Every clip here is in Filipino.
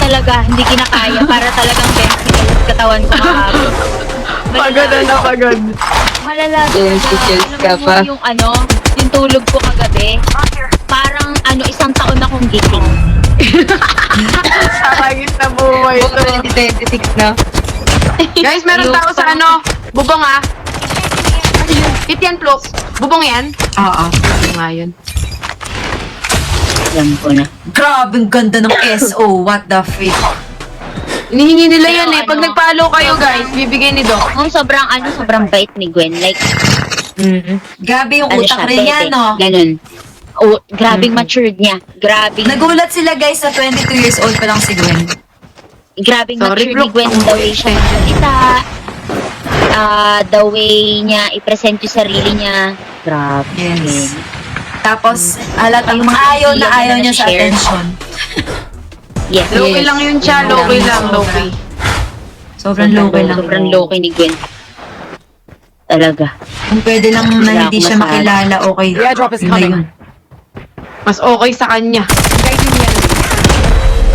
talaga, hindi kinakaya para talagang bensical katawan ko kahapon. Pagod na pagod. Malala Bensical ka talaga. pa. Alam mo yung tulog ko kagabi, parang isang taon akong gising. Sakagit na buhay Buko ito. 2026 na. Guys, meron tao sa bubong ah. Hit yan, Plok. Bubong yan? Oo. Bubong nga yun. Alam ko na. Grabe, ang ganda ng SO. What the freak? Hinihingi nila Pero yan eh. Pag ano, nag-follow kayo guys, bibigay ni Doc. Sobrang bait ni Gwen. Like, Grabe yung ano utak siya, rin niya, pwede. no? Ganun. Grabing matured niya. Grabing, Nagulat sila guys na 22 years old pa lang si Gwen. grabing Sorry, matured ni Brooke. Gwen. The way siya magsalita. The way niya i-present yung sarili niya. Grabe. Yes. Tapos, halata yung mga ayaw na ayaw niya sa Share. attention. Yes. Low-key lang yun siya. Low-key lang. Low-key. Sobrang low-key lang. Sobrang low-key ni Gwen. Talaga. Kung pwede lang na Wala hindi akong siya masabi. makilala, okay. The airdrop is Yun na coming. yun. Mas okay sa kanya. Engaging the enemy.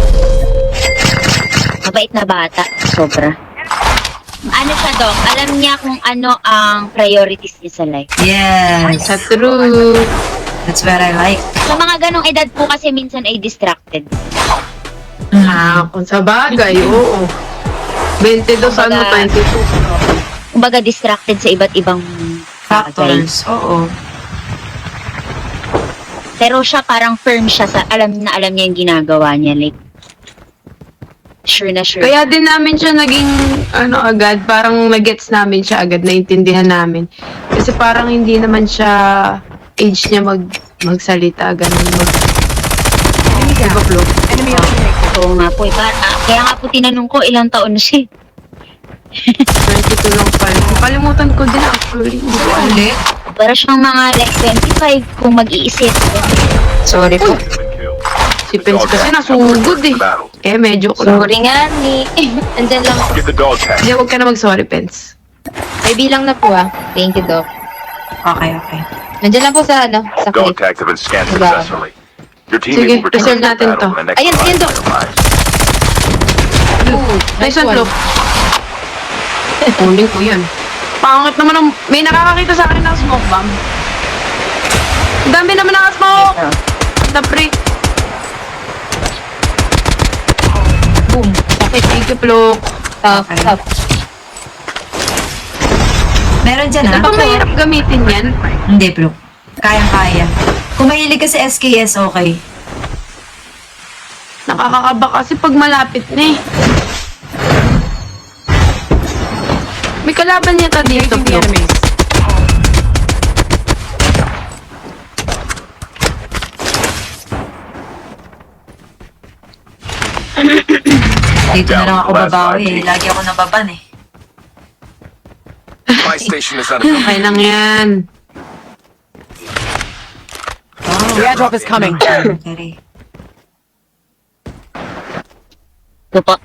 Mabait na bata. Sobra. Ano siya, Doc? Alam niya kung ano ang priorities niya sa life. Yes. Sa true. That's what I like. Sa mga ganong edad po kasi minsan ay distracted. Kung sa bagay, oo. 22 sa Kumbaga, 22. Kumbaga distracted sa iba't ibang bagay. Factors. Oo. Pero siya parang firm siya sa alam niya yung ginagawa niya. Like, sure na sure. Kaya din namin siya naging, agad, parang nagets namin siya agad, naintindihan namin. Kasi parang hindi naman siya, age niya magsalita, ganun. Diba, Flo? Enemy eliminated. Oo nga po. Kaya nga po tinanong ko ilang taon na siya. 22 lang pala. Kalimutan ko din actually. Hindi ko alam. Ulit? Para siyang mga like 25 kung mag-iisip. Sorry po. Si Pence kasi nasugod eh. Eh, medyo ko lang. Sorry nga ni. Andyan lang po. Get the dog tag. Hindi, huwag ka na mag-sorry, Pence. May bilang na po Thank you, Doc. Okay, okay. Nandiyan lang po sa sa Dog clip. tags have been scanned Diba? successfully. Your Sige, teammate will return reserve to the natin battle to. when the next Ayan, fight Doc. arrives. Nice one, Flo. Huling ko yan. Pangit naman ang... May nakakakita sa akin ng smoke bomb. Ang dami naman naka-smoke! The freak. Boom. Okay, thank you, Flo. Top, Okay. top. Meron dyan, Ito ha? ba mahirap gamitin yan? Hindi, bro. Kayang-kaya. Kung mahilig ka sa SKS, okay. Nakakakaba kasi pag malapit na eh. May kalaban niya ta dito, Engaging the Flo. enemies. Dito na lang ako babawi eh. Lagi ako nababan eh. My station is under Okay lang yan. The airdrop is coming. Okay. Ito po.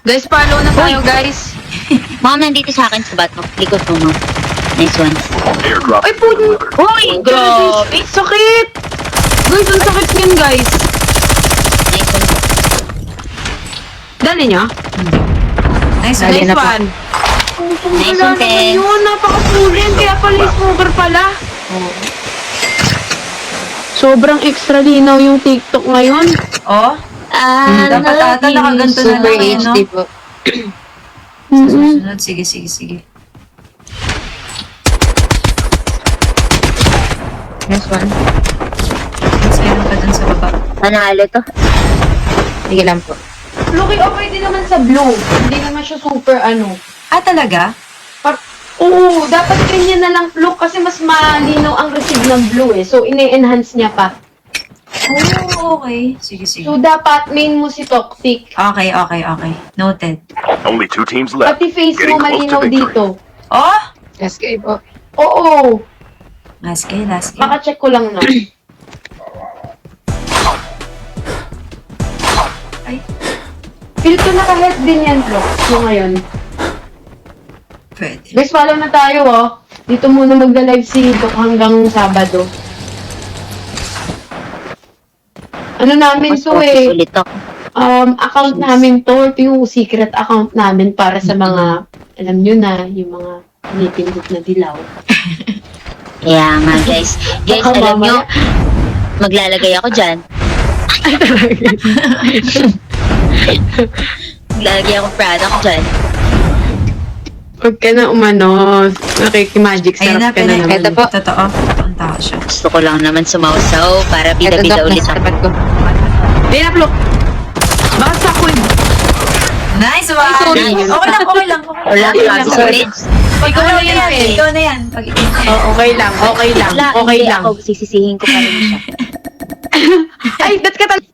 Guys, follow na tayo, guys. Ma'am, nandito sa akin sa bato. Likod po, ma'am. Nice one. airdrop. Ay, puno. Uy, grabe. Sakit! Guys, ang sakit yan, guys. Nice one po. Dali niya. Nice Dali one. na po. one. Nice Wala one, naman Tens. yun. Napaka-prudent. Kaya pala yung smoker pala. Sobrang extra linaw yung TikTok ngayon. Oh, dapat ata nakaganto na lang eh, no? po. Sa susunod, sige, sige, sige. Nice one. Mas meron pa dun sa baba. Panalo to. Sige lang po. Loki, okay din naman sa blue. Hindi naman siya super Ah, talaga? Oo, dapat ganyan na lang look kasi mas malinaw ang receive ng blue eh. So, ine-enhance niya pa. Oh, okay. Sige, sige. So, dapat main mo si Toxic. Okay, okay, okay. Noted. Only 2 teams left. Pati face Getting mo close to malinaw victory. dito. Oh! SK po. Oo, Last game, last game. maka-check ko lang na. Ay, Feel ko naka-health din yan, bro. So, ngayon. pwede. Guys, follow na tayo, oh. Dito muna magla-live si Doc hanggang Sabado. Ano namin to eh. Ulit to. Account namin to. Ito yung secret account namin para sa mga, alam nyo na, yung mga pinipindot na dilaw. Kaya nga, guys. Guys, Baka alam nyo, mamaya- maglalagay ako dyan. Maglalagay akong product dyan. Huwag ka na umano. Nakikimagic Ayun na, sarap ka na naman. Ito po. Totoo. Totoong tao siya. Gusto ko lang naman sumausaw para Ito, bida-bida Doc, ulit nasa ako. tapat ko. Dinaplock! Baka sa queen. Nice one! sorry. Okay lang, okay lang. Wala, Okay lang, sorry. Ikaw na yan, eh. Ikaw na yan. Pag Okay lang, okay lang, Wala, okay hindi lang. ako. Sisisihin ko pa rin siya. Ay, ba't ka talaga?